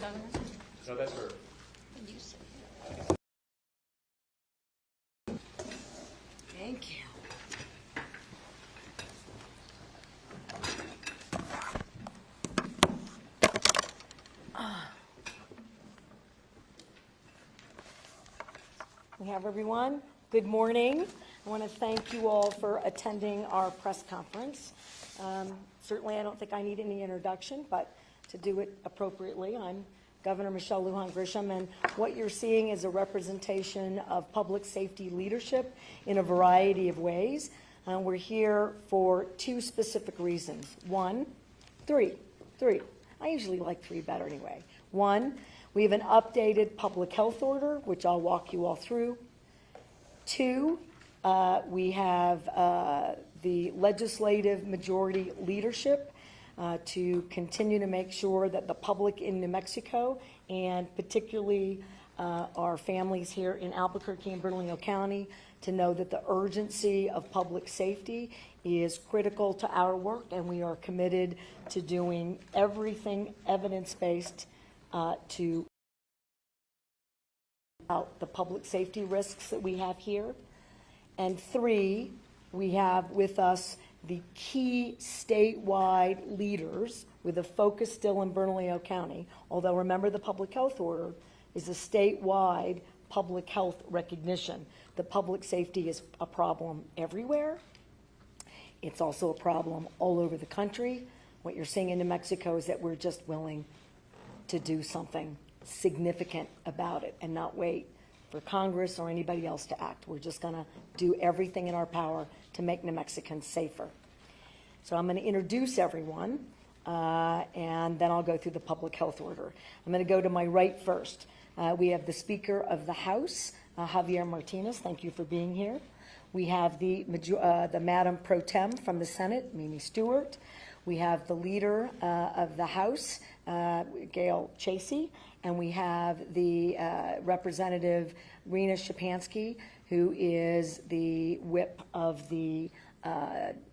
Governor? No, that's her. You sit Thank you. We have everyone. Good morning. I want to thank you all for attending our press conference. Certainly, I don't think I need any introduction, but to do it appropriately, I'm Governor Michelle Lujan Grisham, and what you're seeing is a representation of public safety leadership in a variety of ways. We're here for two specific reasons. Three. I usually like three better anyway. One, we have an updated public health order, which I'll walk you all through. Two, we have the legislative majority leadership to continue to make sure that the public in New Mexico, and particularly our families here in Albuquerque and Bernalillo County, to know that the urgency of public safety is critical to our work, and we are committed to doing everything evidence-based to out the public safety risks that we have here. And three, we have with us the key statewide leaders with a focus still in Bernalillo County, although remember the public health order is a statewide public health recognition. The public safety is a problem everywhere. It's also a problem all over the country. What you're seeing in New Mexico is that we're just willing to do something significant about it and not wait for Congress or anybody else to act. We're just going to do everything in our power to make New Mexicans safer. So I'm going to introduce everyone, and then I'll go through the public health order. I'm going to go to my right first. We have the Speaker of the House, Javier Martinez. Thank you for being here. We have the Madam Pro Tem from the Senate, Mimi Stewart. We have the Leader of the House, Gail Chasey, and we have the Representative Rena Shapansky, who is the whip of the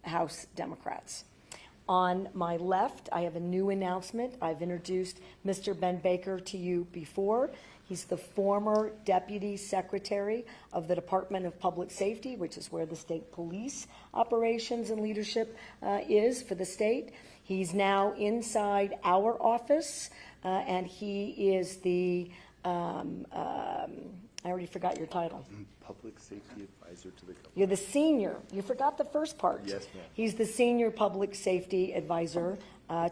House Democrats. On my left, I have a new announcement. I've introduced Mr. Ben Baker to you before. He's the former Deputy Secretary of the Department of Public Safety, which is where the state police operations and leadership is for the state. He's now inside our office, and he is the, I already forgot your title. Public Safety Advisor to the Governor. You're the senior. You forgot the first part. Yes, ma'am. He's the Senior Public Safety Advisor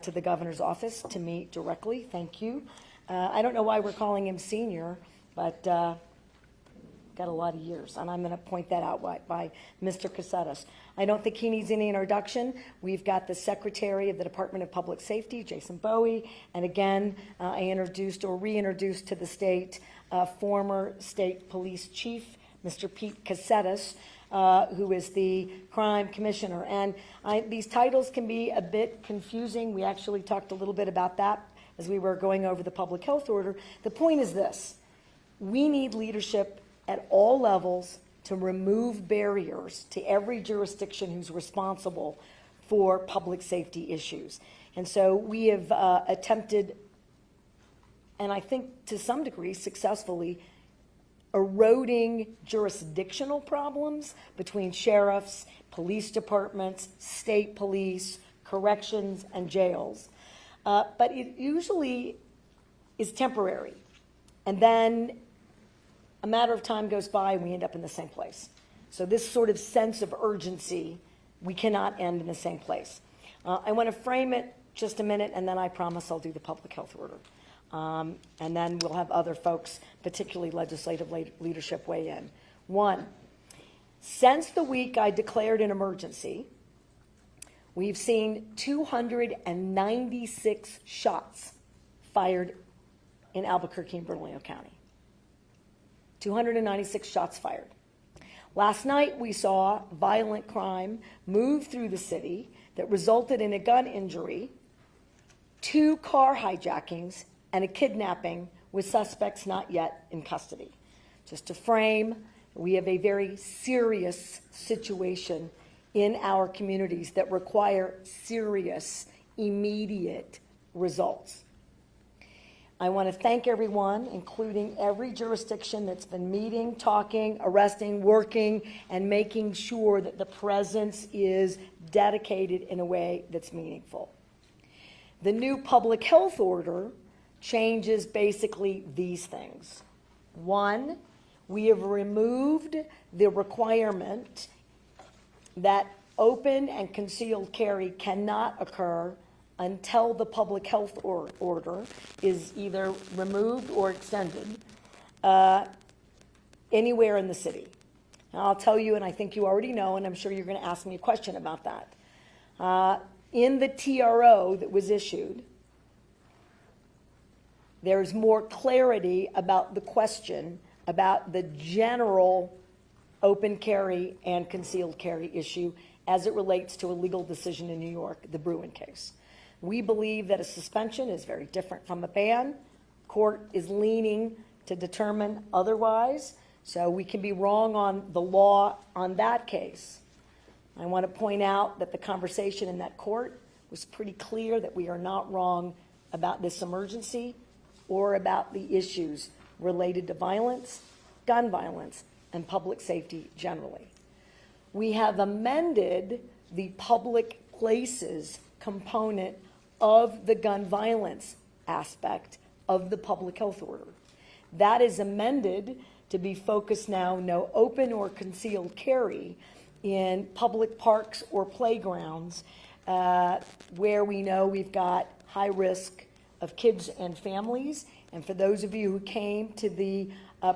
to the Governor's office, to me directly. Thank you. I don't know why we're calling him senior, but got a lot of years, and I'm going to point that out by Mr. Casetas. I don't think he needs any introduction. We've got the Secretary of the Department of Public Safety, Jason Bowie, and again, I introduced or reintroduced to the state former State Police Chief, Mr. Pete Casetas, who is the Crime Commissioner. And these titles can be a bit confusing. We actually talked a little bit about that as we were going over the public health order. The point is this: we need leadership at all levels to remove barriers to every jurisdiction who's responsible for public safety issues. And so we have attempted, and I think to some degree successfully, eroding jurisdictional problems between sheriffs, police departments, state police, corrections, and jails. But it usually is temporary. And then a matter of time goes by and we end up in the same place. So this sort of sense of urgency, we cannot end in the same place. I want to frame it just a minute, and then I promise I'll do the public health order. And then we'll have other folks, particularly legislative leadership, weigh in. One, since the week I declared an emergency, we've seen 296 shots fired in Albuquerque and Bernalillo County. 296 shots fired. Last night we saw violent crime move through the city that resulted in a gun injury, 2 car hijackings, and a kidnapping with suspects not yet in custody. Just to frame, we have a very serious situation in our communities that require serious, immediate results. I want to thank everyone, including every jurisdiction that's been meeting, talking, arresting, working, and making sure that the presence is dedicated in a way that's meaningful. The new public health order changes basically these things. One, we have removed the requirement that open and concealed carry cannot occur until the public health order is either removed or extended anywhere in the city. Now, I'll tell you, and I think you already know, and I'm sure you're going to ask me a question about that. In the TRO that was issued, there's more clarity about the question about the general open carry and concealed carry issue as it relates to a legal decision in New York, the Bruin case. We believe that a suspension is very different from a ban. Court is leaning to determine otherwise, so we can be wrong on the law on that case. I want to point out that the conversation in that court was pretty clear that we are not wrong about this emergency or about the issues related to violence, gun violence, and public safety generally. We have amended the public places component of the gun violence aspect of the public health order. That is amended to be focused now, no open or concealed carry in public parks or playgrounds where we know we've got high risk of kids and families. And for those of you who came to the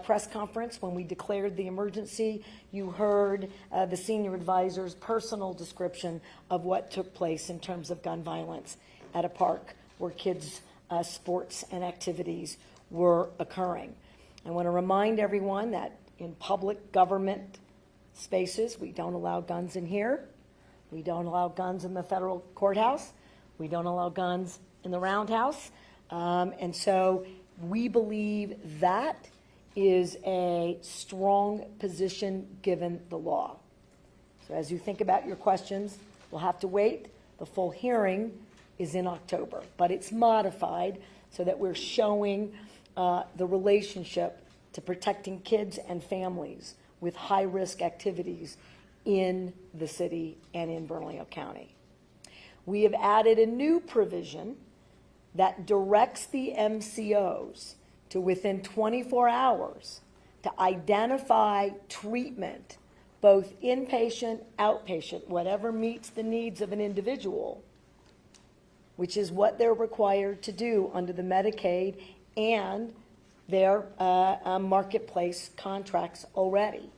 press conference when we declared the emergency, you heard the senior advisor's personal description of what took place in terms of gun violence at a park where kids' sports and activities were occurring. I want to remind everyone that in public government spaces, we don't allow guns in here. We don't allow guns in the federal courthouse. We don't allow guns in the roundhouse. And so we believe that is a strong position given the law. So as you think about your questions, we'll have to wait. The full hearing is in October, but it's modified so that we're showing the relationship to protecting kids and families with high-risk activities in the city and in Bernalillo County. We have added a new provision that directs the MCOs to within 24 hours to identify treatment, both inpatient, outpatient, whatever meets the needs of an individual, which is what they're required to do under the Medicaid and their marketplace contracts already.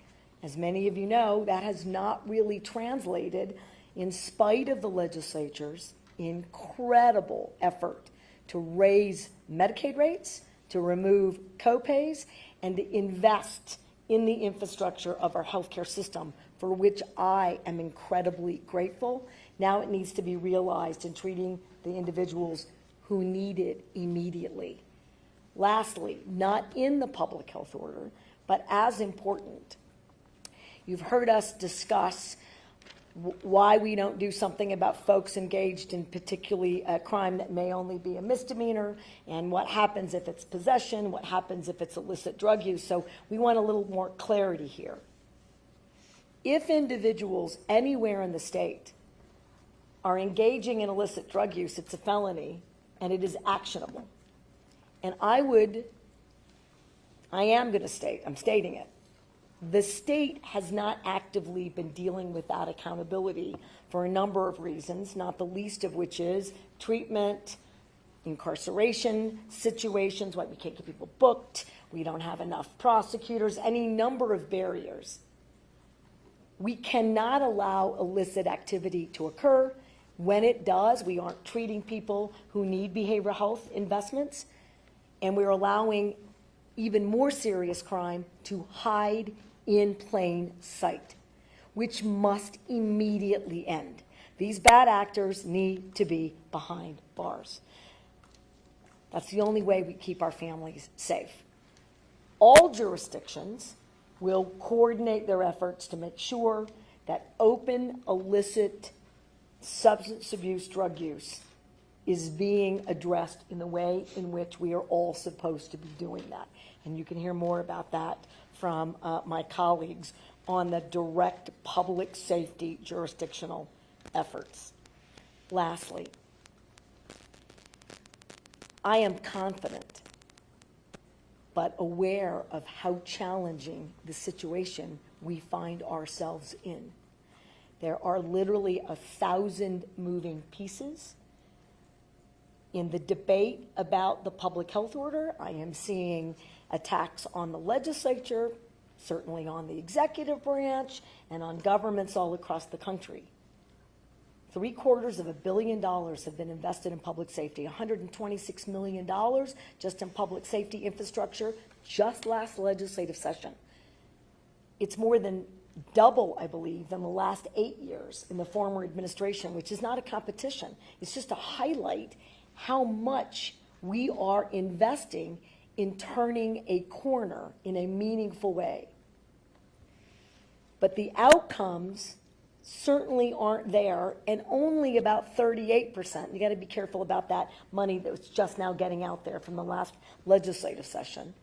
As many of you know, that has not really translated, in spite of the legislature's incredible effort to raise Medicaid rates, to remove copays, and to invest in the infrastructure of our healthcare system, for which I am incredibly grateful. Now it needs to be realized in treating the individuals who need it immediately. Lastly, not in the public health order, but as important, you've heard us discuss why we don't do something about folks engaged in particularly a crime that may only be a misdemeanor, and what happens if it's possession, what happens if it's illicit drug use. So we want a little more clarity here. If individuals anywhere in the state are engaging in illicit drug use, it's a felony and it is actionable. And I'm stating it. The state has not actively been dealing with that accountability for a number of reasons, not the least of which is treatment, incarceration situations, why we can't get people booked, we don't have enough prosecutors, any number of barriers. We cannot allow illicit activity to occur. When it does, we aren't treating people who need behavioral health investments, and we're allowing even more serious crime to hide in plain sight, which must immediately end. These bad actors need to be behind bars. That's the only way we keep our families safe. All jurisdictions will coordinate their efforts to make sure that open, illicit substance abuse, drug use is being addressed in the way in which we are all supposed to be doing that. And you can hear more about that from my colleagues on the direct public safety jurisdictional efforts. Lastly, I am confident but aware of how challenging the situation we find ourselves in. There are literally 1,000 moving pieces. In the debate about the public health order, I am seeing attacks on the legislature, certainly on the executive branch, and on governments all across the country. $750 million have been invested in public safety, $126 million just in public safety infrastructure, just last legislative session. It's more than double, I believe, than the last 8 years in the former administration, which is not a competition. It's just to highlight how much we are investing in turning a corner in a meaningful way. But the outcomes certainly aren't there, and only about 38%. You got to be careful about that money that was just now getting out there from the last legislative session.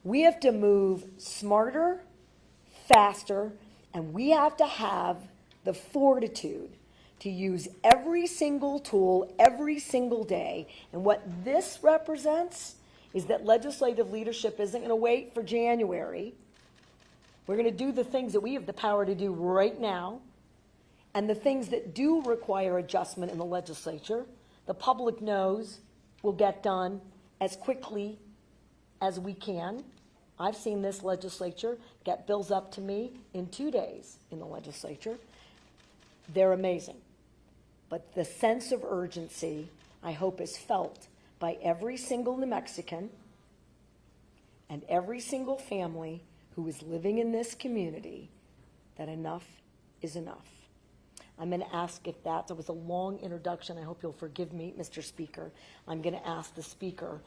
We have to move smarter, faster, and we have to have the fortitude to use every single tool every single day. And what this represents is that legislative leadership isn't going to wait for January. We're going to do the things that we have the power to do right now. And the things that do require adjustment in the legislature, the public knows will get done as quickly as we can. I've seen this legislature get bills up to me in 2 days in the legislature. They're amazing. But the sense of urgency, I hope, is felt by every single New Mexican and every single family who is living in this community, that enough is enough. I'm going to ask if that was a long introduction. I hope you'll forgive me, Mr. Speaker. I'm going to ask the Speaker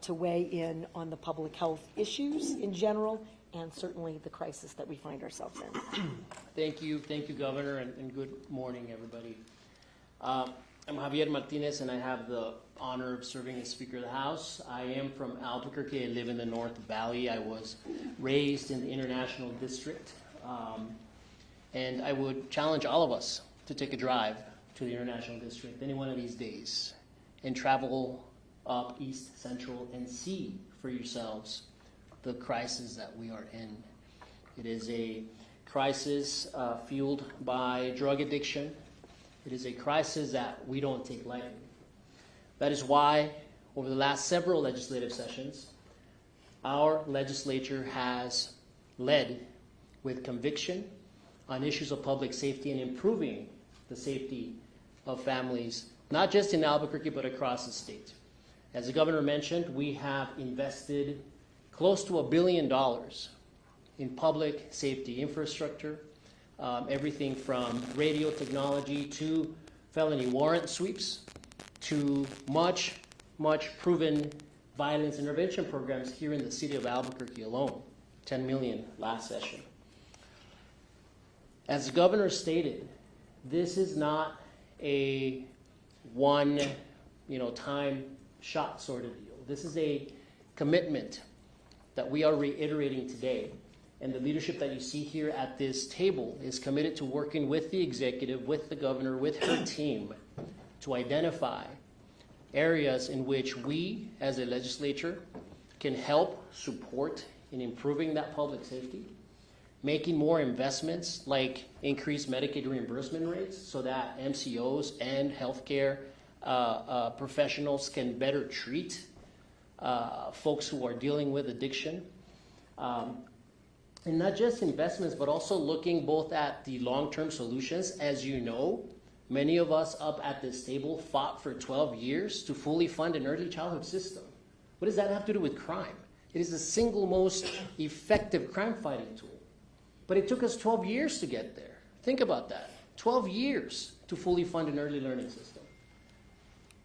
to weigh in on the public health issues in general and certainly the crisis that we find ourselves in. Thank you, Governor, and good morning, everybody. I'm Javier Martinez, and I have the honor of serving as Speaker of the House. I am from Albuquerque. I live in the North Valley. I was raised in the International District. And I would challenge all of us to take a drive to the International District any one of these days and travel up East Central and see for yourselves the crisis that we are in. It is a crisis fueled by drug addiction. It is a crisis that we don't take lightly. That is why, over the last several legislative sessions, our legislature has led with conviction on issues of public safety and improving the safety of families, not just in Albuquerque, but across the state. As the governor mentioned, we have invested close to $1 billion in public safety infrastructure, everything from radio technology to felony warrant sweeps to much proven violence intervention programs here in the city of Albuquerque alone, 10 million last session. As the governor stated, this is not a one, time shot sort of deal. This is a commitment that we are reiterating today. And the leadership that you see here at this table is committed to working with the executive, with the governor, with her team to identify areas in which we, as a legislature, can help support in improving that public safety, making more investments like increased Medicaid reimbursement rates so that MCOs and healthcare professionals can better treat folks who are dealing with addiction. And not just investments, but also looking both at the long-term solutions. As you know, many of us up at this table fought for 12 years to fully fund an early childhood system. What does that have to do with crime? It is the single most effective crime-fighting tool. But it took us 12 years to get there. Think about that. 12 years to fully fund an early learning system.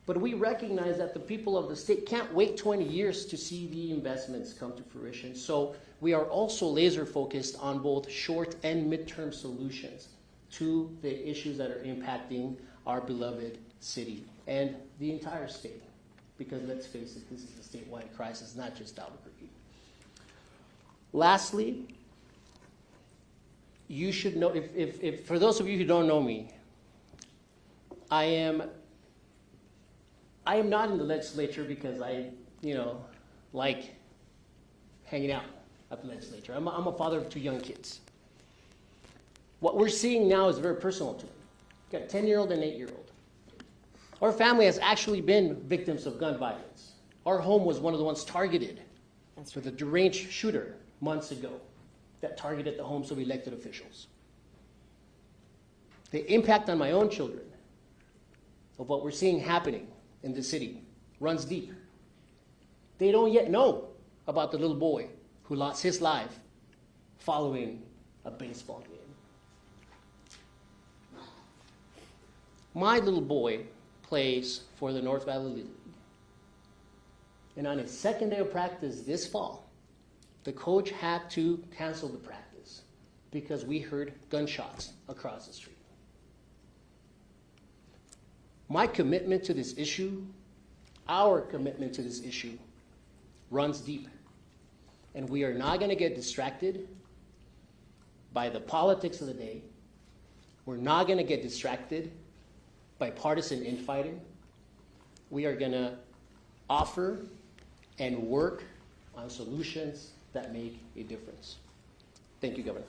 But we recognize that the people of the state can't wait 20 years to see the investments come to fruition. So we are also laser focused on both short and midterm solutions to the issues that are impacting our beloved city and the entire state. Because let's face it, this is a statewide crisis, not just Albuquerque. Lastly, you should know, if for those of you who don't know me, I am not in the legislature because I, like hanging out at the legislature. I'm a father of 2 young kids. What we're seeing now is very personal to me. Got a 10-year-old and an 8-year-old. Our family has actually been victims of gun violence. Our home was one of the ones targeted with a deranged shooter months ago that targeted the homes of elected officials. The impact on my own children of what we're seeing happening in the city runs deep. They don't yet know about the little boy who lost his life following a baseball game. My little boy plays for the North Valley League. And on his second day of practice this fall, the coach had to cancel the practice because we heard gunshots across the street. My commitment to this issue, our commitment to this issue, runs deep. And we are not going to get distracted by the politics of the day. We're not going to get distracted by partisan infighting. We are going to offer and work on solutions that make a difference. Thank you, Governor.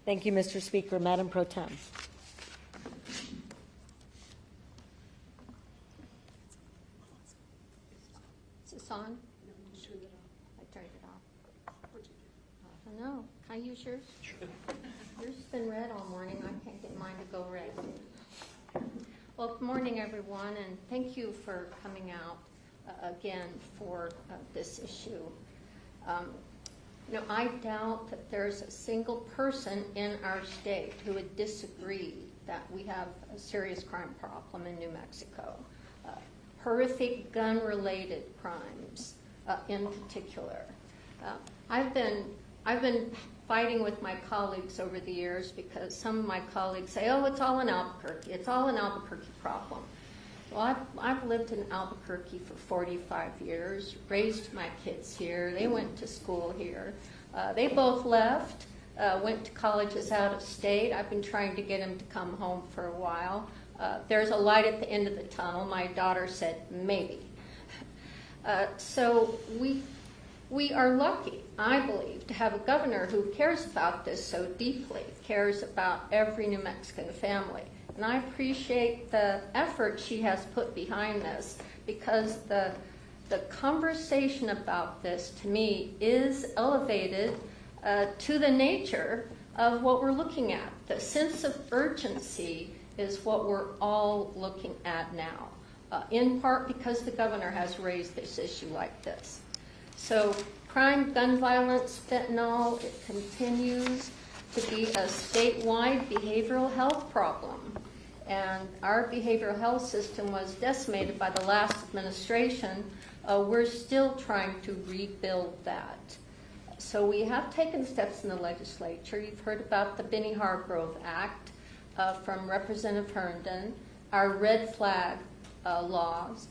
Thank you, Mr. Speaker. Madam Pro Tem. Is this on? I turned it off. I don't know. Can I use yours? Sure. Yours has been red all morning. I can't get mine to go red. Well, good morning, everyone, and thank you for coming out again for this issue. I doubt that there's a single person in our state who would disagree that we have a serious crime problem in New Mexico. Horrific gun-related crimes in particular. I've been fighting with my colleagues over the years because some of my colleagues say, oh, it's all in Albuquerque. It's all an Albuquerque problem. Well, I've lived in Albuquerque for 45 years, raised my kids here. They went to school here. They both left, went to colleges out of state. I've been trying to get them to come home for a while. There's a light at the end of the tunnel. My daughter said, maybe. So we are lucky, I believe, to have a governor who cares about this so deeply, cares about every New Mexican family. And I appreciate the effort she has put behind this because the conversation about this, to me, is elevated to the nature of what we're looking at. The sense of urgency is what we're all looking at now, in part because the governor has raised this issue like this. So crime, gun violence, fentanyl, it continues to be a statewide behavioral health problem. And our behavioral health system was decimated by the last administration. We're still trying to rebuild that. So we have taken steps in the legislature. You've heard about the Benny Hargrove Act from Representative Herndon, our red flag laws.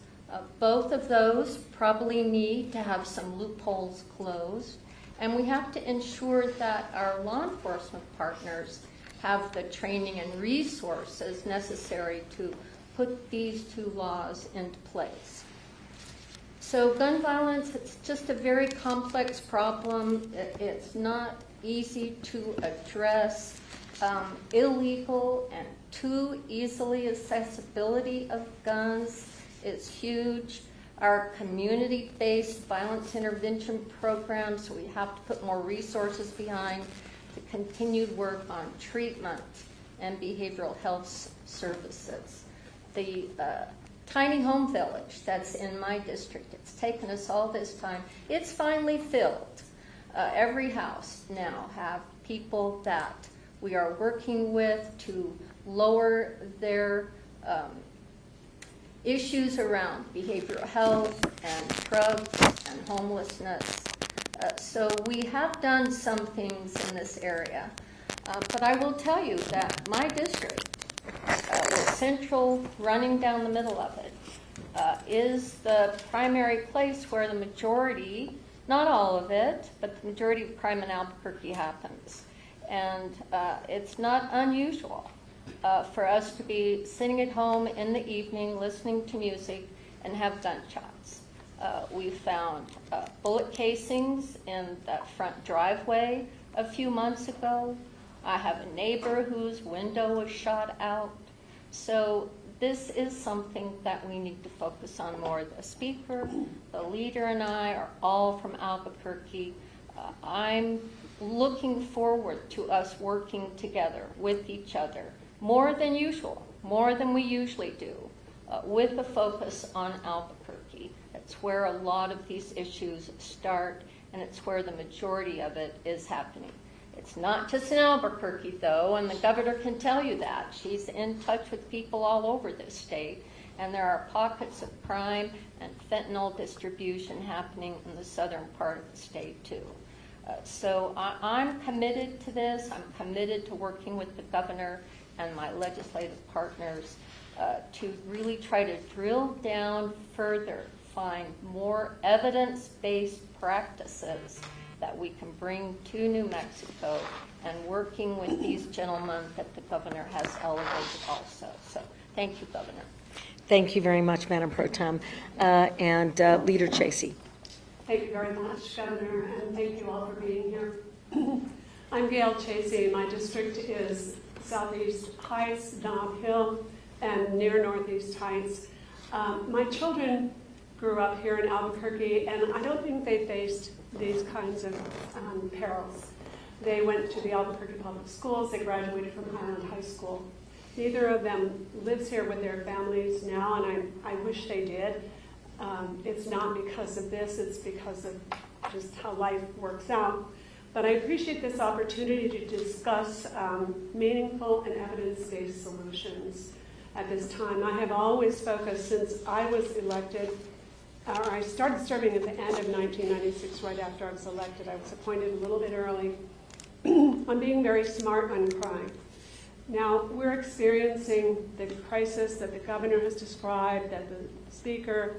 Both of those probably need to have some loopholes closed. And we have to ensure that our law enforcement partners have the training and resources necessary to put these 2 laws into place. So gun violence, it's just a very complex problem. It's not easy to address. Illegal and too easily accessibility of guns is huge. Our community-based violence intervention programs, we have to put more resources behind the continued work on treatment and behavioral health services. The tiny home village that's in my district, it's taken us all this time. It's finally filled. Every house now have people that we are working with to lower their issues around behavioral health and drugs and homelessness. So we have done some things in this area. But I will tell you that my district was Central, running down the middle of it, is the primary place where the majority, not all of it, but the majority of crime in Albuquerque happens. And it's not unusual for us to be sitting at home in the evening listening to music and have gunshots. We found bullet casings in that front driveway a few months ago. I have a neighbor whose window was shot out. So this is something that we need to focus on more. The speaker, the leader, and I are all from Albuquerque. I'm looking forward to us working together with each other more than usual, more than we usually do, with a focus on Albuquerque. It's where a lot of these issues start, and it's where the majority of it is happening. It's not just in Albuquerque, though, and the governor can tell you that. She's in touch with people all over this state, and there are pockets of crime and fentanyl distribution happening in the southern part of the state, too. So I'm committed to this. I'm committed to working with the governor and my legislative partners to really try to drill down further, find more evidence-based practices that we can bring to New Mexico, and working with these gentlemen that the governor has elevated also. So thank you, Governor. Thank you very much, Madam Pro Tem. And Leader Chasey. Thank you very much, Governor, and thank you all for being here. I'm Gail Chasey. My district is Southeast Heights, Nob Hill, and near Northeast Heights. My children grew up here in Albuquerque, and I don't think they faced these kinds of perils. They went to the Albuquerque Public Schools. They graduated from Highland High School. Neither of them lives here with their families now, and I wish they did. It's not because of this, it's because of just how life works out. But I appreciate this opportunity to discuss meaningful and evidence-based solutions at this time. I have always focused, since I was elected, or I started serving at the end of 1996, right after I was elected. I was appointed a little bit early, on being very smart on crime. Now, we're experiencing the crisis that the governor has described, that the speaker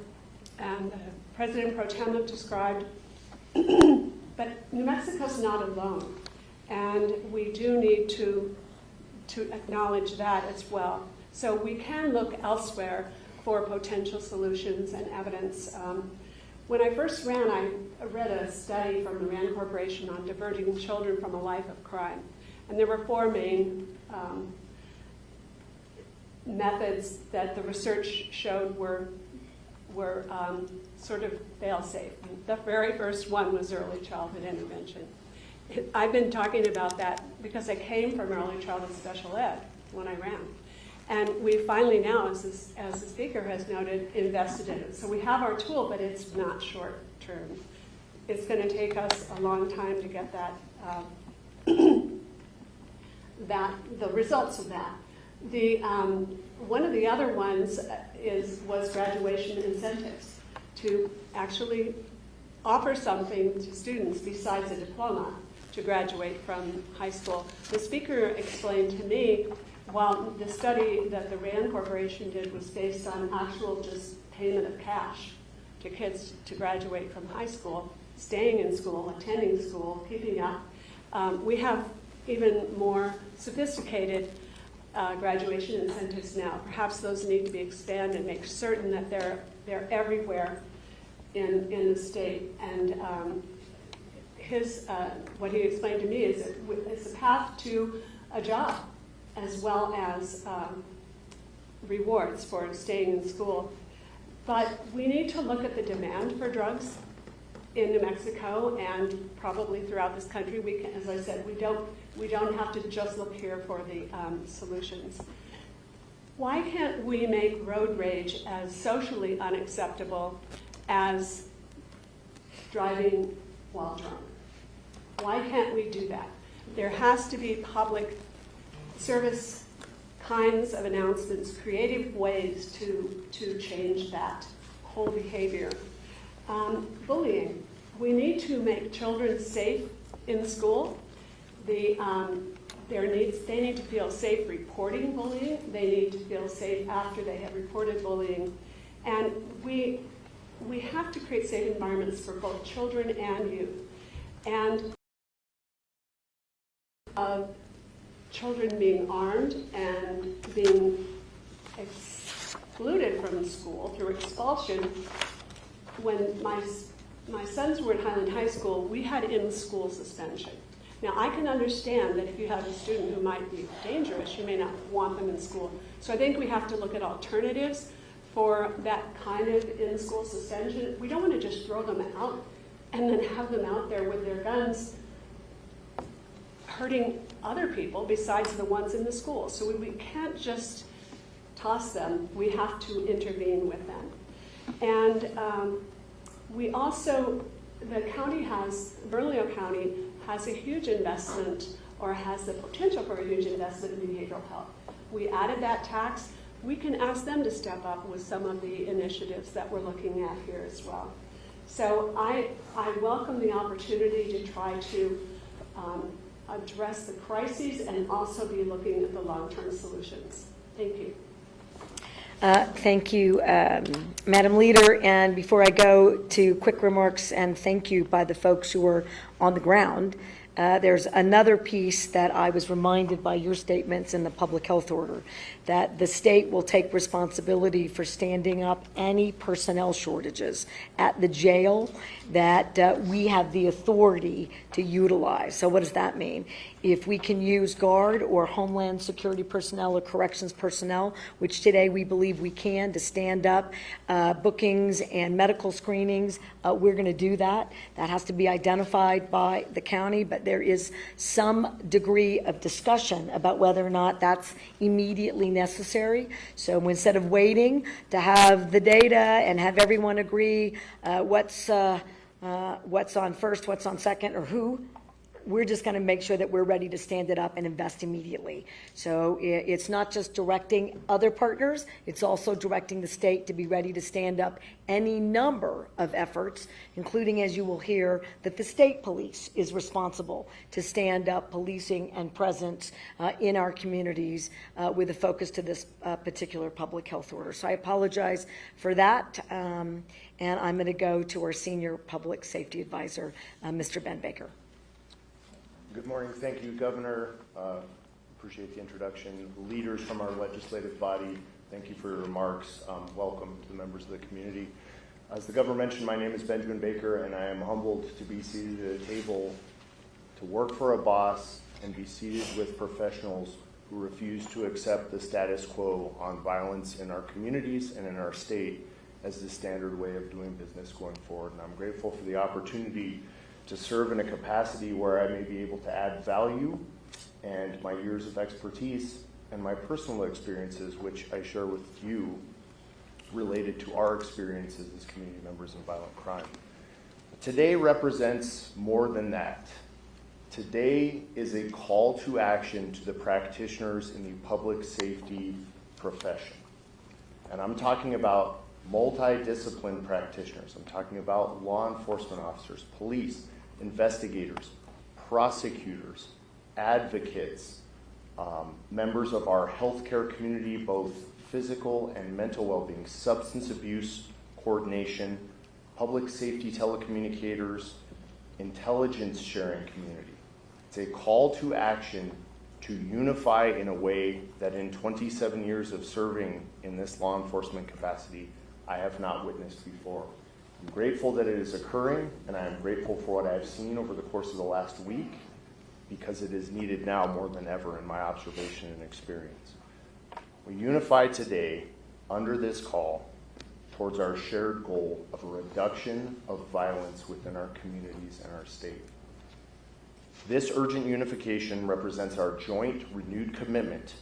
and President Pro Tem have described, but New Mexico's not alone, and we do need to acknowledge that as well. So we can look elsewhere for potential solutions and evidence. When I first ran, I read a study from the RAND Corporation on diverting children from a life of crime, and there were four main methods that the research showed were sort of fail-safe. The very first one was early childhood intervention. I've been talking about that because I came from early childhood special ed when I ran. And we finally now, as the speaker has noted, invested in it. So we have our tool, but it's not short term. It's going to take us a long time to get that, the results of that. One of the other ones was graduation incentives, to actually offer something to students besides a diploma to graduate from high school. The speaker explained to me, while the study that the RAND Corporation did was based on actual just payment of cash to kids to graduate from high school, staying in school, attending school, keeping up, we have even more sophisticated graduation incentives now. Perhaps those need to be expanded, make certain that they're everywhere in the state. And what he explained to me is that it's a path to a job, as well as rewards for staying in school. But we need to look at the demand for drugs in New Mexico and probably throughout this country. We can, as I said, we don't have to just look here for the solutions. Why can't we make road rage as socially unacceptable as driving while drunk? Why can't we do that? There has to be public service kinds of announcements, creative ways to change that whole behavior. Bullying. We need to make children safe in school. The They need to feel safe reporting bullying. They need to feel safe after they have reported bullying. And we have to create safe environments for both children and youth. And of children being armed and being excluded from school through expulsion. When my sons were at Highland High School, we had in-school suspension. Now, I can understand that if you have a student who might be dangerous, you may not want them in school. So I think we have to look at alternatives for that kind of in-school suspension. We don't want to just throw them out and then have them out there with their guns hurting other people besides the ones in the school. So we can't just toss them. We have to intervene with them. And we also, the county has, Bernalillo County has a huge investment, or has the potential for a huge investment in behavioral health. We added that tax. We can ask them to step up with some of the initiatives that we're looking at here as well. So I welcome the opportunity to try to address the crises and also be looking at the long-term solutions. Thank you. Thank you, Madam Leader. And before I go to quick remarks and thank you by the folks who are on the ground, there's another piece that I was reminded by your statements in the public health order, that the state will take responsibility for standing up any personnel shortages at the jail that we have the authority to utilize. So what does that mean? If we can use Guard or Homeland Security personnel or corrections personnel, which today we believe we can, to stand up bookings and medical screenings, we're going to do that. That has to be identified by the county, but there is some degree of discussion about whether or not that's immediately necessary. So instead of waiting to have the data and have everyone agree what's on first, what's on second, or who, we're just going to make sure that we're ready to stand it up and invest immediately. So it's not just directing other partners, it's also directing the state to be ready to stand up any number of efforts, including, as you will hear, that the state police is responsible to stand up policing and presence in our communities with a focus to this particular public health order. So I apologize for that, and I'm going to go to our Senior Public Safety Advisor, Mr. Ben Baker. Good morning. Thank you, Governor. Appreciate the introduction. Leaders from our legislative body, thank you for your remarks. Welcome to the members of the community. As the Governor mentioned, my name is Benjamin Baker, and I am humbled to be seated at a table to work for a boss and be seated with professionals who refuse to accept the status quo on violence in our communities and in our state as the standard way of doing business going forward. And I'm grateful for the opportunity to serve in a capacity where I may be able to add value and my years of expertise and my personal experiences, which I share with you, related to our experiences as community members in violent crime. Today represents more than that. Today is a call to action to the practitioners in the public safety profession. And I'm talking about multidisciplined practitioners. I'm talking about law enforcement officers, police, investigators, prosecutors, advocates, members of our healthcare community, both physical and mental well-being, substance abuse coordination, public safety telecommunicators, intelligence sharing community. It's a call to action to unify in a way that in 27 years of serving in this law enforcement capacity, I have not witnessed before. I'm grateful that it is occurring, and I am grateful for what I've seen over the course of the last week, because it is needed now more than ever in my observation and experience. We unify today under this call towards our shared goal of a reduction of violence within our communities and our state. This urgent unification represents our joint, renewed commitment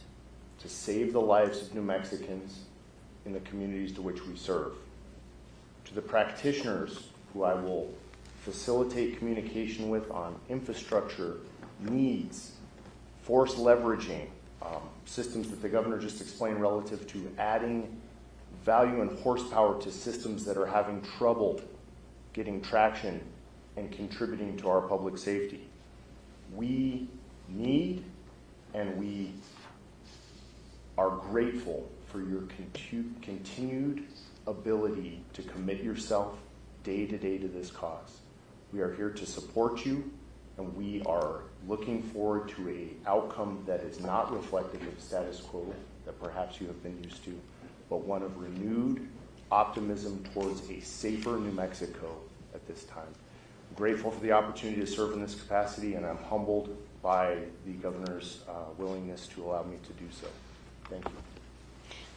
to save the lives of New Mexicans in the communities to which we serve. To the practitioners who I will facilitate communication with on infrastructure, needs, force leveraging, systems that the Governor just explained relative to adding value and horsepower to systems that are having trouble getting traction and contributing to our public safety. We need and we are grateful for your continued ability to commit yourself day to day to this cause. We are here to support you, and we are looking forward to an outcome that is not reflective of status quo that perhaps you have been used to, but one of renewed optimism towards a safer New Mexico at this time. I'm grateful for the opportunity to serve in this capacity, and I'm humbled by the governor's willingness to allow me to do so. Thank you.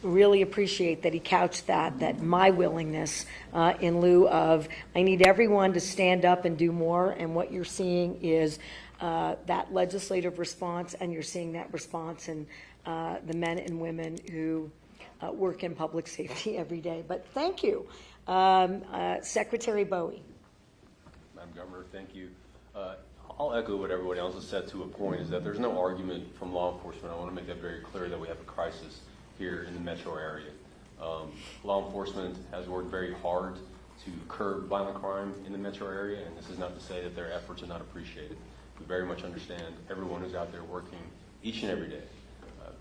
Really appreciate that he couched that my willingness in lieu of, I need everyone to stand up and do more, and what you're seeing is that legislative response, and you're seeing that response in the men and women who work in public safety every day. But thank you. Secretary Bowie. Madam Governor, thank you. I'll echo what everybody else has said to a point, is that there's no argument from law enforcement. I want to make that very clear that we have a crisis here in the metro area. Law enforcement has worked very hard to curb violent crime in the metro area, and this is not to say that their efforts are not appreciated. We very much understand everyone who's out there working each and every day,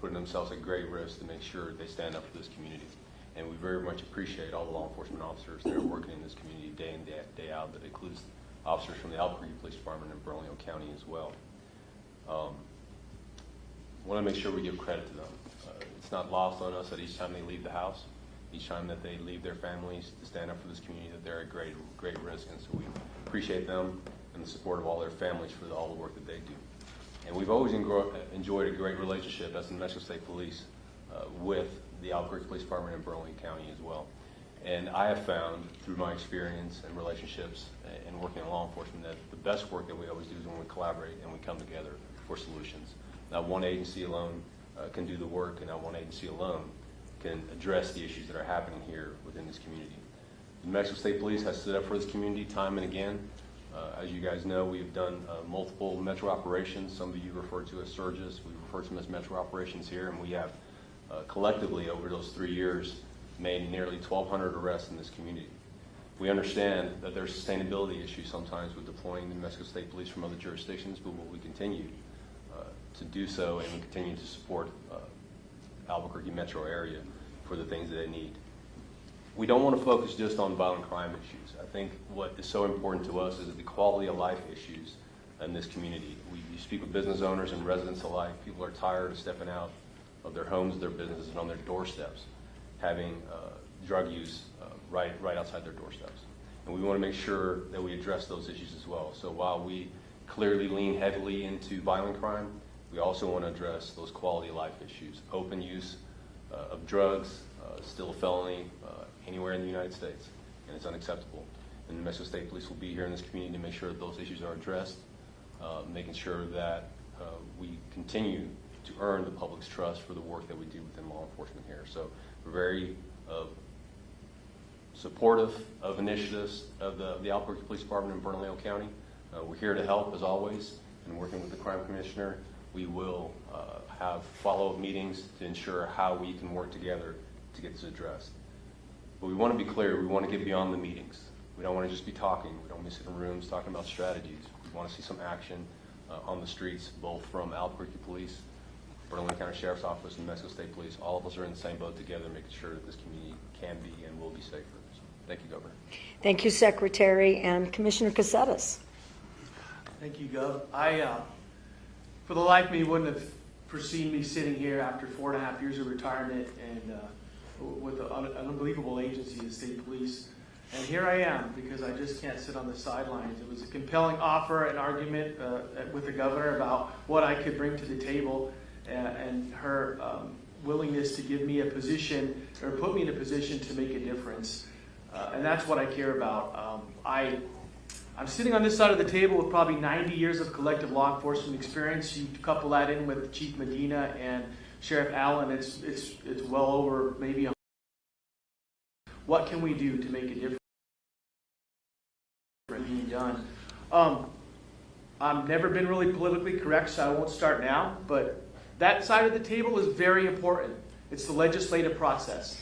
putting themselves at great risk to make sure they stand up for this community. And we very much appreciate all the law enforcement officers that are working in this community day in, day out. That includes officers from the Albuquerque Police Department and Bernalillo County as well. Want to make sure we give credit to them. It's not lost on us that each time they leave the house, each time that they leave their families to stand up for this community, that they're at great risk. And so we appreciate them and the support of all their families for all the work that they do. And we've always enjoyed a great relationship as the Mexico State Police with the Albuquerque Police Department and Bernalillo County as well. And I have found through my experience and relationships and working in law enforcement that the best work that we always do is when we collaborate and we come together for solutions. Not one agency alone can do the work, and not one agency alone can address the issues that are happening here within this community. The Mexico State Police has stood up for this community time and again. As you guys know, we've done multiple metro operations. Some of you refer to as surges. We refer to them as metro operations here, and we have collectively over those 3 years made nearly 1,200 arrests in this community. We understand that there's sustainability issues sometimes with deploying the Mexico State Police from other jurisdictions, but we continue to do so, and we continue to support Albuquerque metro area for the things that they need. We don't want to focus just on violent crime issues. I think what is so important to us is the quality of life issues in this community. We speak with business owners and residents alike. People are tired of stepping out of their homes, their businesses, and on their doorsteps, having drug use right outside their doorsteps. And we want to make sure that we address those issues as well. So while we clearly lean heavily into violent crime, we also want to address those quality of life issues. Open use of drugs, still a felony anywhere in the United States, and it's unacceptable. And the Mexico State Police will be here in this community to make sure that those issues are addressed, making sure that we continue to earn the public's trust for the work that we do within law enforcement here. So we're very supportive of initiatives of the Albuquerque Police Department in Bernalillo County. We're here to help, as always, and working with the Crime Commissioner. We will have follow-up meetings to ensure how we can work together to get this addressed. But we want to be clear, we want to get beyond the meetings. We don't want to just be talking. We don't want to sit in rooms talking about strategies. We want to see some action on the streets, both from Albuquerque Police, Bernalillo County Sheriff's Office, and Mexico State Police. All of us are in the same boat together, making sure that this community can be and will be safer. So, thank you, Governor. Thank you, Secretary. And Commissioner Caceres. Thank you, Gov. For the life of me, wouldn't have foreseen me sitting here after 4.5 years of retirement and with an unbelievable agency, the state police. And here I am, because I just can't sit on the sidelines. It was a compelling offer, an argument with the governor about what I could bring to the table, and her willingness to give me a position, or put me in a position to make a difference. And that's what I care about. I'm sitting on this side of the table with probably 90 years of collective law enforcement experience. You couple that in with Chief Medina and Sheriff Allen, it's well over maybe 100. What can we do to make a difference being done? I've never been really politically correct, so I won't start now, but that side of the table is very important. It's the legislative process,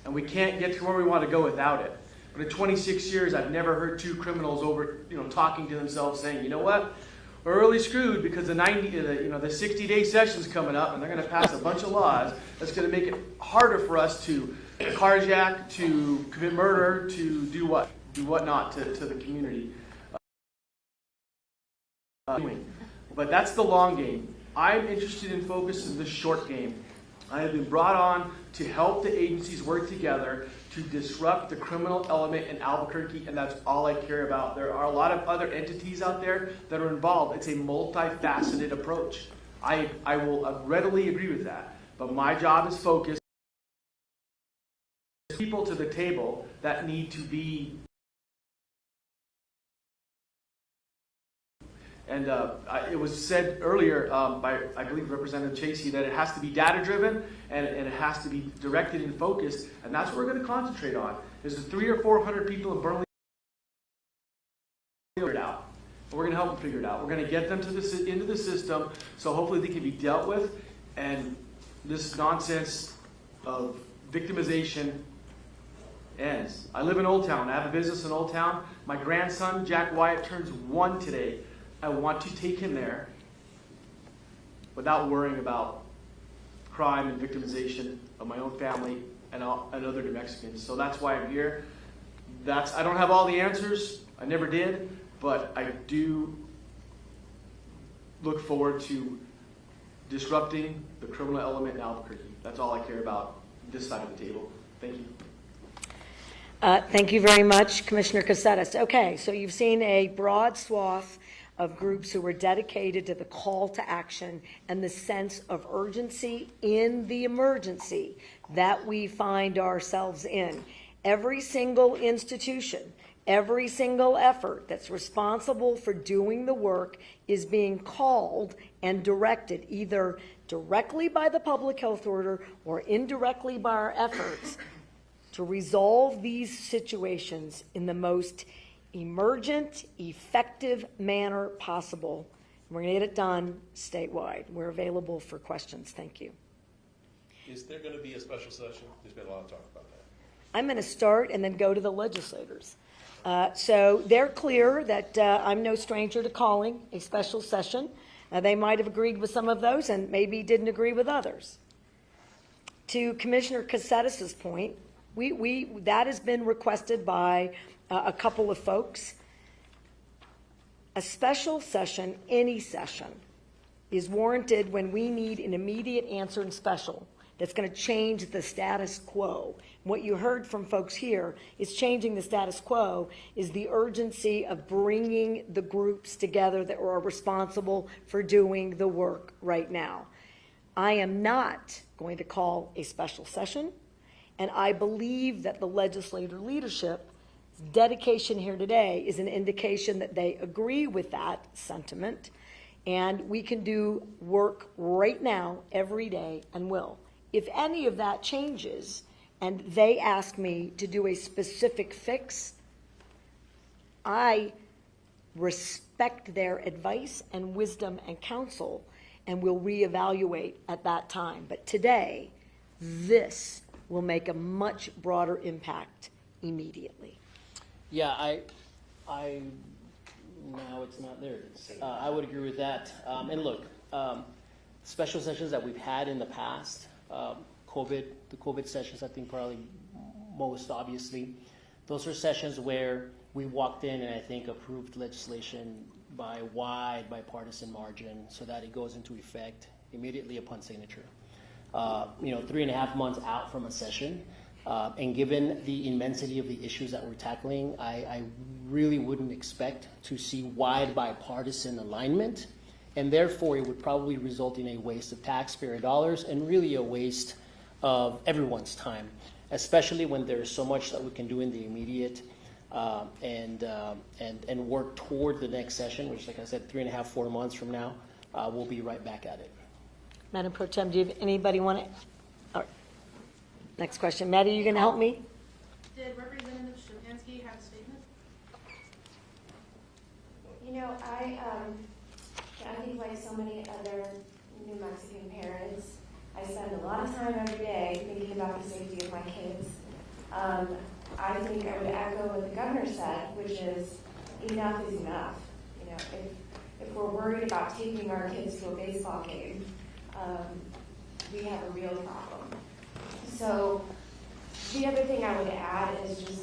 and we can't get to where we want to go without it. But in 26 years, I've never heard two criminals talking to themselves saying, you know what, we're really screwed because the 60-day session's coming up, and they're going to pass a bunch of laws that's going to make it harder for us to carjack, to commit murder, to do whatnot to the community. But that's the long game. I'm interested in focusing the short game. I have been brought on to help the agencies work together to disrupt the criminal element in Albuquerque, and that's all I care about. There are a lot of other entities out there that are involved. It's a multifaceted approach. I will readily agree with that. But my job is focused. People to the table that need to be. And it was said earlier by, I believe, Representative Chasey, that it has to be data-driven and it has to be directed and focused. And that's what we're going to concentrate on. There's 300 or 400 people in Burlington figure it out. And we're going to help them figure it out. We're going to get them to into the system so hopefully they can be dealt with. And this nonsense of victimization ends. I live in Old Town. I have a business in Old Town. My grandson, Jack Wyatt, turns 1 today. I want to take him there without worrying about crime and victimization of my own family and other New Mexicans. So that's why I'm here. I don't have all the answers. I never did. But I do look forward to disrupting the criminal element in Albuquerque. That's all I care about this side of the table. Thank you. Thank you very much, Commissioner Caceres. Okay, so you've seen a broad swath of groups who were dedicated to the call to action and the sense of urgency in the emergency that we find ourselves in. Every single institution, every single effort that's responsible for doing the work is being called and directed either directly by the public health order or indirectly by our efforts to resolve these situations in the most emergent, effective manner possible. We're going to get it done statewide. We're available for questions. Thank you. Is there going to be a special session? There's been a lot of talk about that. I'm going to start and then go to the legislators. So they're clear that I'm no stranger to calling a special session. They might have agreed with some of those and maybe didn't agree with others. To Commissioner Caceres' point, that has been requested by a couple of folks. A special session, any session, is warranted when we need an immediate answer in special that's going to change the status quo. What you heard from folks here is changing the status quo is the urgency of bringing the groups together that are responsible for doing the work right now. I am not going to call a special session, and I believe that the legislator leadership dedication here today is an indication that they agree with that sentiment, and we can do work right now, every day, and will. If any of that changes and they ask me to do a specific fix, I respect their advice and wisdom and counsel and will reevaluate at that time. But today, this will make a much broader impact immediately. Yeah, I now it's not there. I would agree with that. And look, special sessions that we've had in the past, the COVID sessions, I think probably most obviously, those are sessions where we walked in and I think approved legislation by wide bipartisan margin so that it goes into effect immediately upon signature. 3.5 months out from a session, and given the immensity of the issues that we're tackling, I really wouldn't expect to see wide bipartisan alignment, and therefore it would probably result in a waste of taxpayer dollars and really a waste of everyone's time, especially when there's so much that we can do in the immediate and work toward the next session, which, like I said, 3.5-4 months from now, we'll be right back at it. Madam Pro Tem, do you have anybody want to? Next question. Maddie, you going to help me? Did Representative Szczepanski have a statement? I think like so many other New Mexican parents, I spend a lot of time every day thinking about the safety of my kids. I think I would echo what the governor said, which is enough is enough. if we're worried about taking our kids to a baseball game, we have a real problem. So the other thing I would add is just,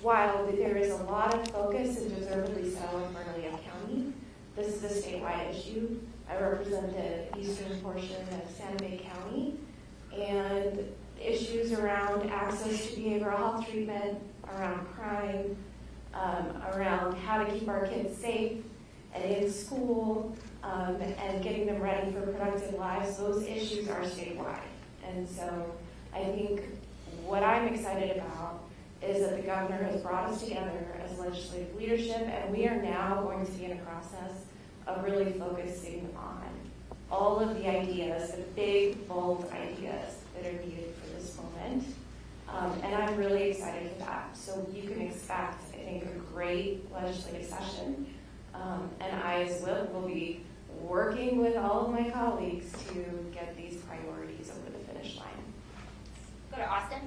while there is a lot of focus, and deservedly so, in Bernalillo County, this is a statewide issue. I represent the eastern portion of Santa Fe County, and issues around access to behavioral health treatment, around crime, around how to keep our kids safe and in school, and getting them ready for productive lives, those issues are statewide. And so I think what I'm excited about is that the governor has brought us together as legislative leadership, and we are now going to be in a process of really focusing on all of the ideas, the big, bold ideas that are needed for this moment. And I'm really excited for that. So you can expect, I think, a great legislative session. And I, as whip, will be working with all of my colleagues to get these priorities over the finish line. Go to Austin.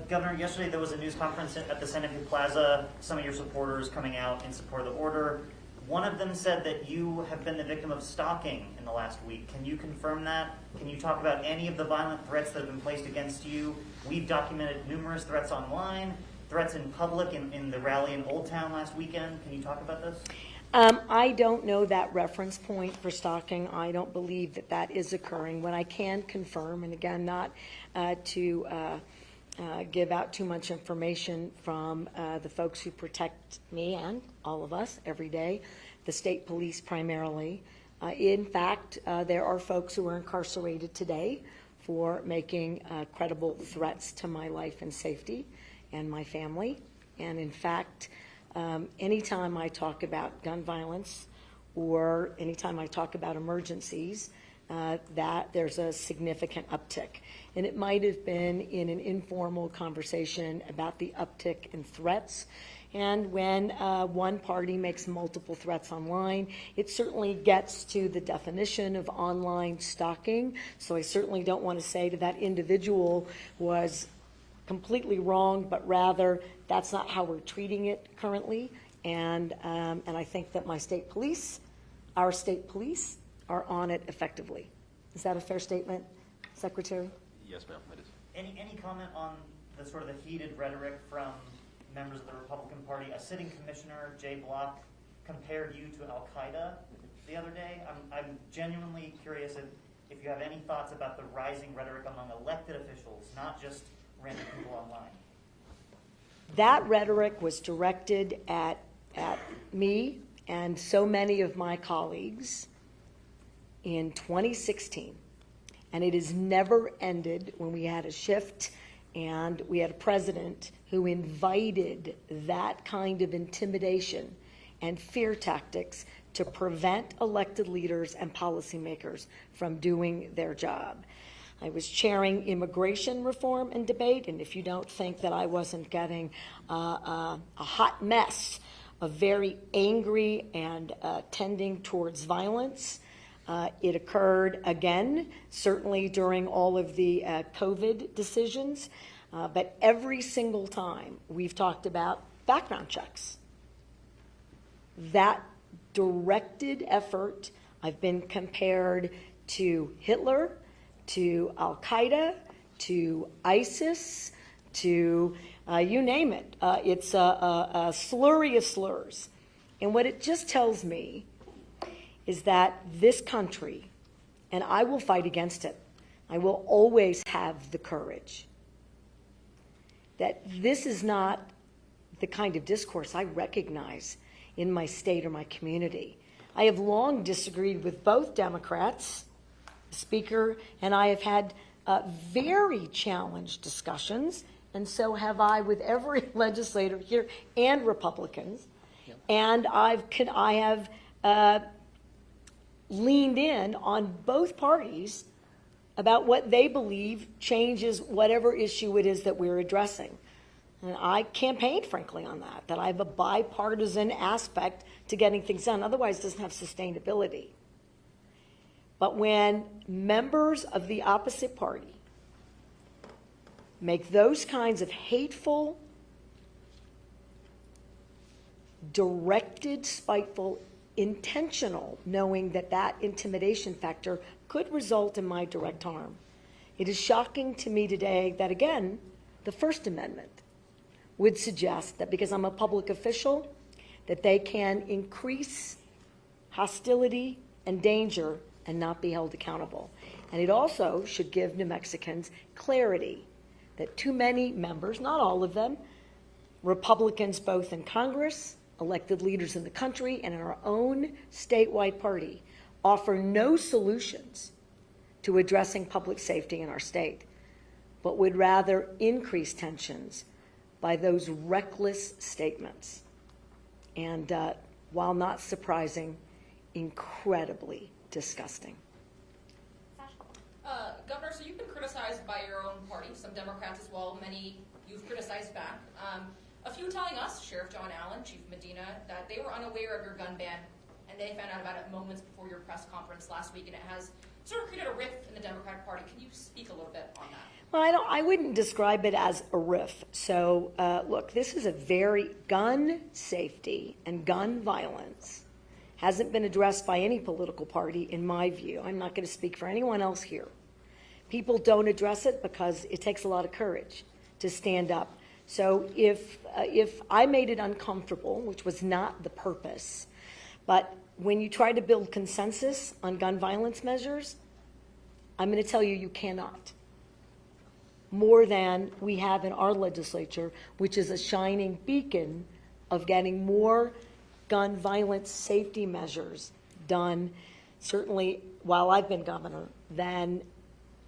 Governor, yesterday there was a news conference at the Santa Fe Plaza. Some of your supporters coming out in support of the order. One of them said that you have been the victim of stalking in the last week. Can you confirm that? Can you talk about any of the violent threats that have been placed against you? We've documented numerous threats online, threats in public in the rally in Old Town last weekend. Can you talk about this? I don't know that reference point for stalking. I don't believe that that is occurring. What I can confirm, and again, not to give out too much information from the folks who protect me and all of us every day, the state police primarily. In fact, there are folks who are incarcerated today for making credible threats to my life and safety and my family. And in fact, anytime I talk about gun violence or anytime I talk about emergencies, that there's a significant uptick. And it might have been in an informal conversation about the uptick in threats. And when one party makes multiple threats online, it certainly gets to the definition of online stalking. So I certainly don't want to say that that individual was completely wrong, but rather that's not how we're treating it currently. And I think that my state police, our state police, are on it effectively. Is that a fair statement, Secretary? Yes, ma'am, it is. Any comment on the sort of the heated rhetoric from members of the Republican Party? A sitting commissioner, Jay Block, compared you to Al-Qaeda the other day. I'm genuinely curious if you have any thoughts about the rising rhetoric among elected officials, not just random people online. That rhetoric was directed at me and so many of my colleagues in 2016. And it has never ended when we had a shift and we had a president who invited that kind of intimidation and fear tactics to prevent elected leaders and policymakers from doing their job. I was chairing immigration reform and debate, and if you don't think that I wasn't getting a hot mess of very angry and tending towards violence, it occurred again, certainly during all of the COVID decisions, but every single time we've talked about background checks. That directed effort, I've been compared to Hitler, to Al-Qaeda, to ISIS, to you name it. It's a slurry of slurs. And what it just tells me is that this country, and I will fight against it, I will always have the courage, that this is not the kind of discourse I recognize in my state or my community. I have long disagreed with both Democrats. The Speaker and I have had very challenged discussions, and so have I with every legislator here and Republicans. Yep. And I have leaned in on both parties about what they believe changes whatever issue it is that we're addressing. And I campaigned, frankly, on that I have a bipartisan aspect to getting things done. Otherwise, it doesn't have sustainability. But when members of the opposite party make those kinds of hateful, directed, spiteful intentional, knowing that that intimidation factor could result in my direct harm. It is shocking to me today that, again, the First Amendment would suggest that because I'm a public official, that they can increase hostility and danger and not be held accountable. And it also should give New Mexicans clarity that too many members, not all of them, Republicans both in Congress, elected leaders in the country, and in our own statewide party, offer no solutions to addressing public safety in our state, but would rather increase tensions by those reckless statements. And while not surprising, incredibly disgusting. Governor, so you've been criticized by your own party, some Democrats as well, many you've criticized back. A few telling us, Sheriff John Allen, Chief Medina, that they were unaware of your gun ban, and they found out about it moments before your press conference last week, and it has sort of created a rift in the Democratic Party. Can you speak a little bit on that? Well, I wouldn't describe it as a rift. So, look, this is a very gun safety and gun violence hasn't been addressed by any political party, in my view. I'm not going to speak for anyone else here. People don't address it because it takes a lot of courage to stand up. So if I made it uncomfortable, which was not the purpose, but when you try to build consensus on gun violence measures, I'm going to tell you, you cannot. More than we have in our legislature, which is a shining beacon of getting more gun violence safety measures done, certainly while I've been governor, than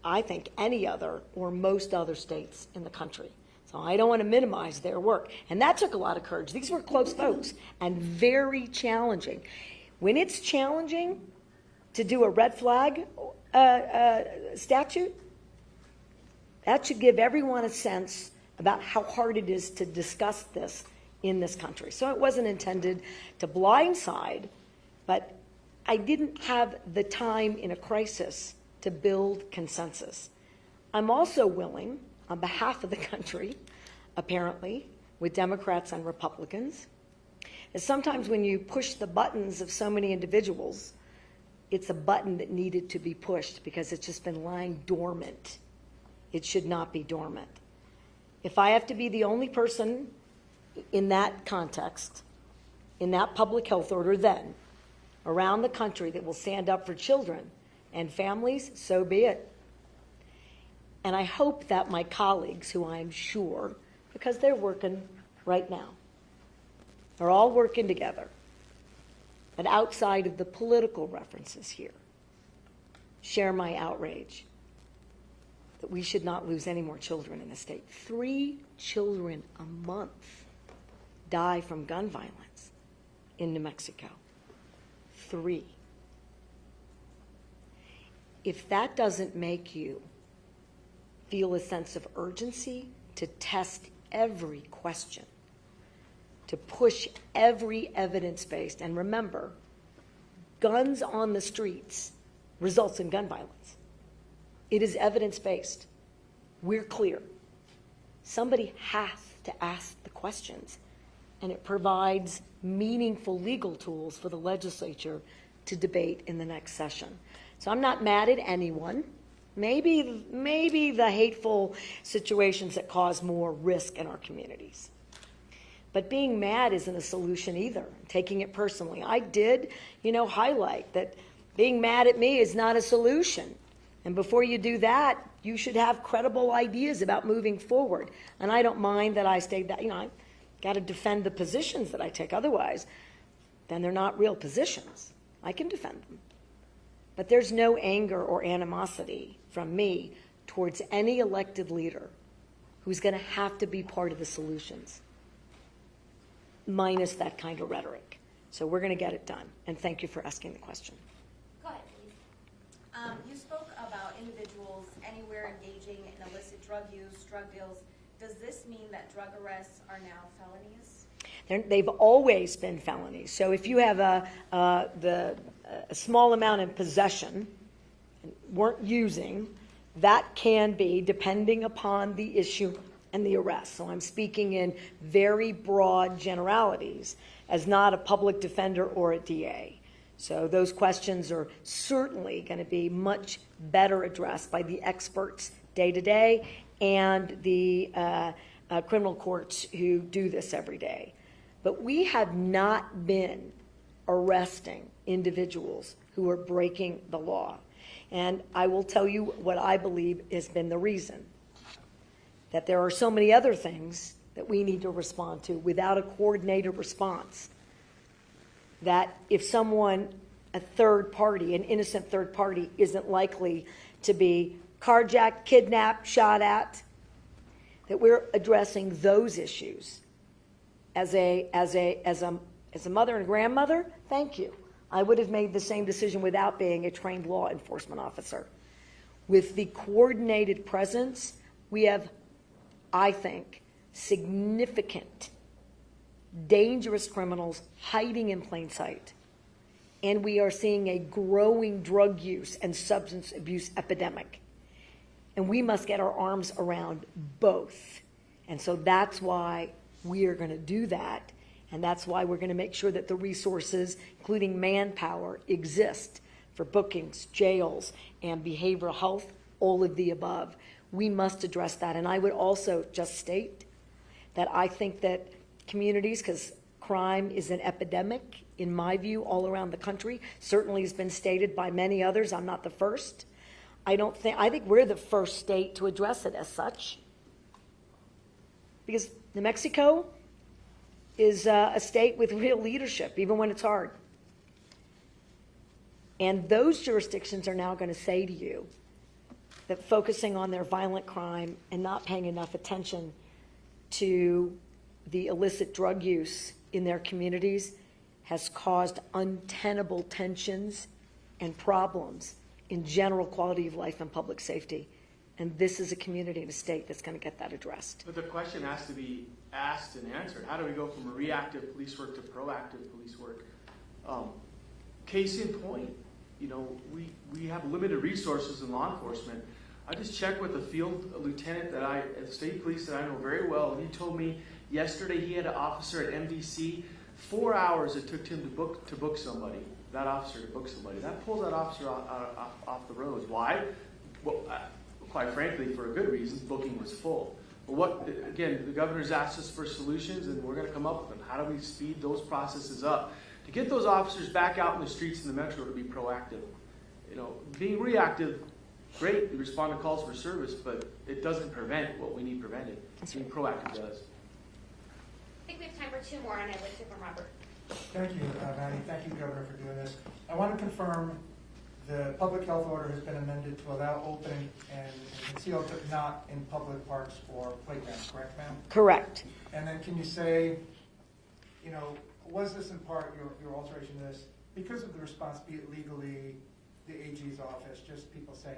I think any other or most other states in the country. So I don't want to minimize their work. And that took a lot of courage. These were close votes and very challenging. When it's challenging to do a red flag statute, that should give everyone a sense about how hard it is to discuss this in this country. So it wasn't intended to blindside, but I didn't have the time in a crisis to build consensus. I'm also willing, on behalf of the country, apparently, with Democrats and Republicans, is sometimes when you push the buttons of so many individuals, it's a button that needed to be pushed because it's just been lying dormant. It should not be dormant. If I have to be the only person in that context, in that public health order then, around the country that will stand up for children and families, so be it. And I hope that my colleagues, who I'm sure, because they're working right now, are all working together, but outside of the political references here, share my outrage that we should not lose any more children in the state. 3 children a month die from gun violence in New Mexico. 3. If that doesn't make you feel a sense of urgency to test every question, to push every evidence-based, and remember, guns on the streets results in gun violence. It is evidence-based. We're clear. Somebody has to ask the questions, and it provides meaningful legal tools for the legislature to debate in the next session. So I'm not mad at anyone. Maybe the hateful situations that cause more risk in our communities. But being mad isn't a solution either, taking it personally. I did, highlight that being mad at me is not a solution. And before you do that, you should have credible ideas about moving forward. And I don't mind that I stayed that, I got to defend the positions that I take. Otherwise, then they're not real positions. I can defend them. But there's no anger or animosity from me towards any elected leader who's going to have to be part of the solutions, minus that kind of rhetoric. So we're going to get it done. And thank you for asking the question. Go ahead, please. You spoke about individuals anywhere engaging in illicit drug use, drug deals. Does this mean that drug arrests are now felonies? They've always been felonies. So if you have a small amount in possession, weren't using, that can be, depending upon the issue and the arrest. So I'm speaking in very broad generalities as not a public defender or a DA. So those questions are certainly going to be much better addressed by the experts day to day and the criminal courts who do this every day. But we have not been arresting individuals who are breaking the law. And I will tell you what I believe has been the reason. That there are so many other things that we need to respond to without a coordinated response. That if someone, a third party, an innocent third party, isn't likely to be carjacked, kidnapped, shot at, that we're addressing those issues. As a mother and grandmother, thank you. I would have made the same decision without being a trained law enforcement officer. With the coordinated presence, we have, I think, significant, dangerous criminals hiding in plain sight. And we are seeing a growing drug use and substance abuse epidemic. And we must get our arms around both. And so that's why we are going to do that. And that's why we're going to make sure that the resources, including manpower, exist for bookings, jails, and behavioral health, all of the above. We must address that. And I would also just state that I think that communities, because crime is an epidemic, in my view, all around the country, certainly has been stated by many others. I'm not the first. I think we're the first state to address it as such. Because New Mexico is a state with real leadership, even when it's hard. And those jurisdictions are now going to say to you that focusing on their violent crime and not paying enough attention to the illicit drug use in their communities has caused untenable tensions and problems in general quality of life and public safety. And this is a community and a state that's going to get that addressed. But the question has to be asked and answered. How do we go from reactive police work to proactive police work? Case in point, we have limited resources in law enforcement. I just checked with a field lieutenant at the state police that I know very well, and he told me yesterday he had an officer at MDC, 4 hours it took him to book somebody, that officer to book somebody. That pulls that officer off the roads. Why? Well, quite frankly, for a good reason, booking was full. But again, the governor's asked us for solutions, and we're going to come up with them. How do we speed those processes up? To get those officers back out in the streets in the metro to be proactive. Being reactive, great, we respond to calls for service, but it doesn't prevent what we need prevented. Being proactive does. I think we have time for two more, and I'd like to hear from Robert. Thank you, Maddie. Thank you, Governor, for doing this. I want to confirm the public health order has been amended to allow open and concealed, but not in public parks or playgrounds, correct, ma'am? Correct. And then can you say, was this in part your alteration to this because of the response, be it legally, the AG's office, just people saying,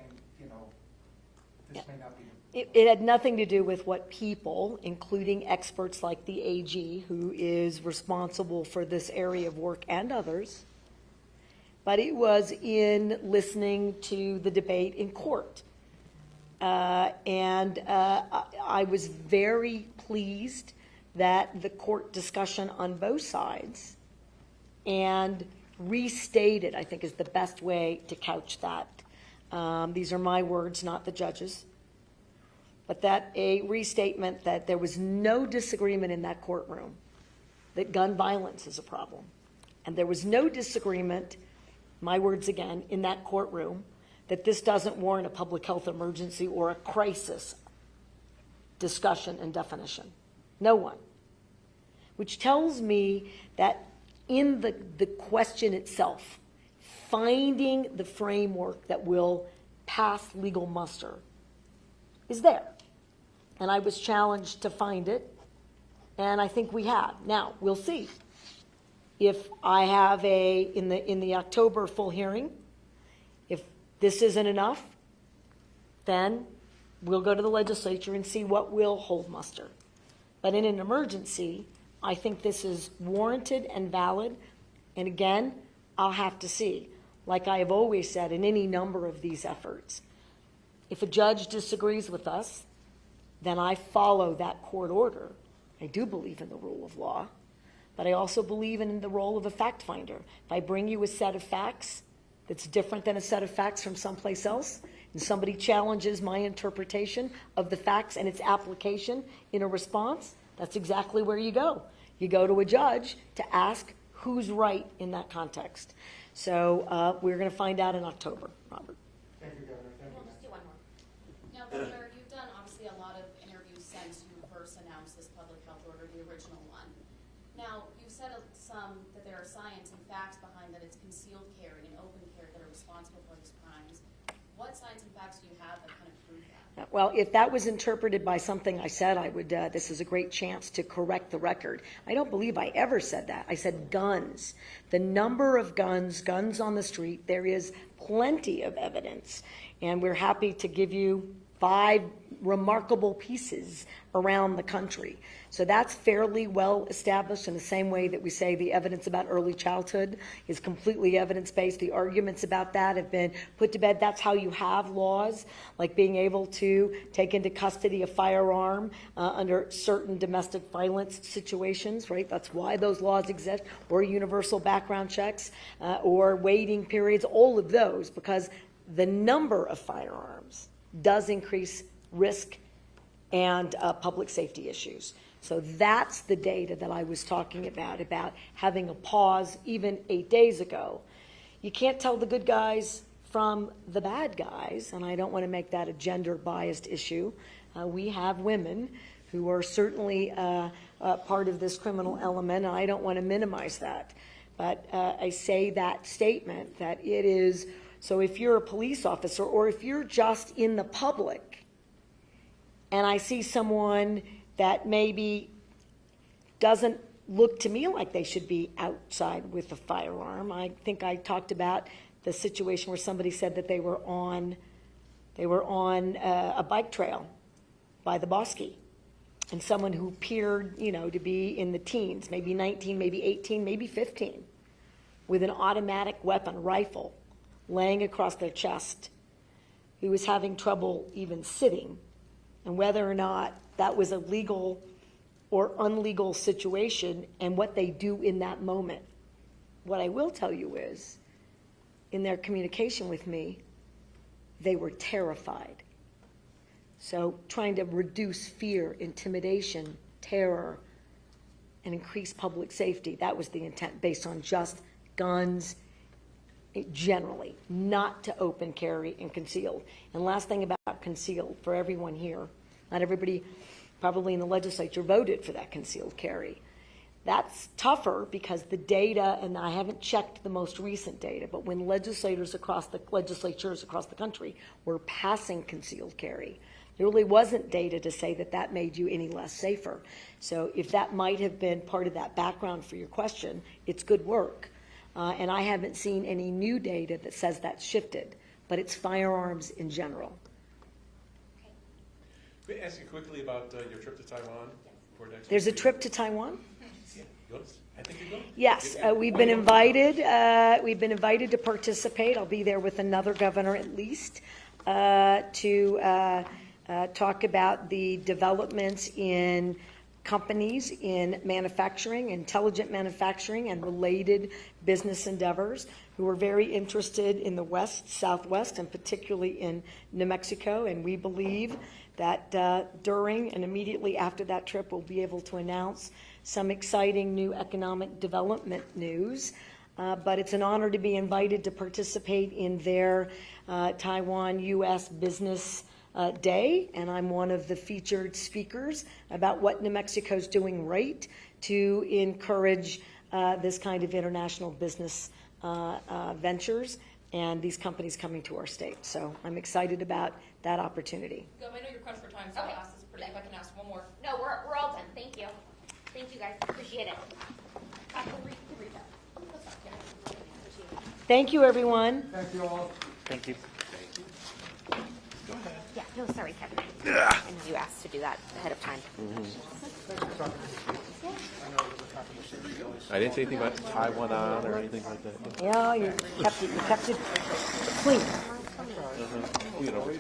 this may not be. It had nothing to do with what people, including experts like the AG, who is responsible for this area of work and others, but it was in listening to the debate in court. I was very pleased that the court discussion on both sides and restated, I think is the best way to couch that. These are my words, not the judges. But that a restatement that there was no disagreement in that courtroom that gun violence is a problem. And there was no disagreement, my words again, in that courtroom that this doesn't warrant a public health emergency or a crisis discussion and definition. No one. Which tells me that in the question itself, finding the framework that will pass legal muster is there. And I was challenged to find it, and I think we have. Now, we'll see. If I have in the October full hearing, if this isn't enough, then we'll go to the legislature and see what will hold muster. But in an emergency, I think this is warranted and valid. And again, I'll have to see. Like I have always said in any number of these efforts, if a judge disagrees with us, then I follow that court order. I do believe in the rule of law. but I also believe in the role of a fact finder. If I bring you a set of facts that's different than a set of facts from someplace else, and somebody challenges my interpretation of the facts and its application in a response, that's exactly where you go. You go to a judge to ask who's right in that context. So we're going to find out in October, Robert. Thank you, Governor. Thank We'll you. just do one more. Now, Governor, you've done obviously a lot of interviews since you first announced this public health order, the original one. Now, you've said that there are science and facts behind that it's concealed carry and open carry that are responsible for these crimes. What science and facts do you have that kind of prove that? Well, if that was interpreted by something I said, I would. This is a great chance to correct the record. I don't believe I ever said that. I said guns. The number of guns on the street, there is plenty of evidence. And we're happy to give you 5 remarkable pieces around the country. So that's fairly well established in the same way that we say the evidence about early childhood is completely evidence-based. The arguments about that have been put to bed. That's how you have laws, like being able to take into custody a firearm under certain domestic violence situations, right? That's why those laws exist, or universal background checks, or waiting periods, all of those, because the number of firearms does increase risk and public safety issues. So that's the data that I was talking about having a pause even 8 days ago. You can't tell the good guys from the bad guys, and I don't want to make that a gender-biased issue. We have women who are certainly part of this criminal element, and I don't want to minimize that. But I say that statement that it is, so if you're a police officer or if you're just in the public and I see someone that maybe doesn't look to me like they should be outside with a firearm. I think I talked about the situation where somebody said that they were on a bike trail by the Bosque, and someone who appeared, to be in the teens, maybe 19, maybe 18, maybe 15, with an automatic weapon, a rifle, laying across their chest, who was having trouble even sitting, and whether or not that was a legal or unlegal situation and what they do in that moment. What I will tell you is, in their communication with me, they were terrified. So trying to reduce fear, intimidation, terror, and increase public safety, that was the intent based on just guns generally, not to open carry and concealed. And last thing about concealed for everyone here, not everybody probably in the legislature voted for that concealed carry. That's tougher because the data, and I haven't checked the most recent data, but when legislatures across the country were passing concealed carry, there really wasn't data to say that that made you any less safer. So if that might have been part of that background for your question, it's good work. And I haven't seen any new data that says that's shifted, but it's firearms in general. Can I ask you quickly about your trip to Taiwan? For next There's a week? trip to Taiwan? Yeah. I think you're going? Yes, we've been invited. We've been invited to participate. I'll be there with another governor at least to talk about the developments in companies in manufacturing, intelligent manufacturing, and related business endeavors who are very interested in the West, Southwest, and particularly in New Mexico. And we believe that during and immediately after that trip, we'll be able to announce some exciting new economic development news. But it's an honor to be invited to participate in their Taiwan-U.S. Business Day, and I'm one of the featured speakers about what New Mexico's doing right to encourage this kind of international business ventures and these companies coming to our state. So I'm excited about that opportunity. Gov, I know you're crunched for time, so I'll ask this pretty. If I can ask one more. No, we're all done. Thank you. Thank you, guys. Appreciate it. Thank you, everyone. Thank you all. Thank you. Yeah, no, sorry, Kevin. I know you asked to do that ahead of time. I didn't say anything about Taiwan or anything like that. Yeah, you kept it clean. You know,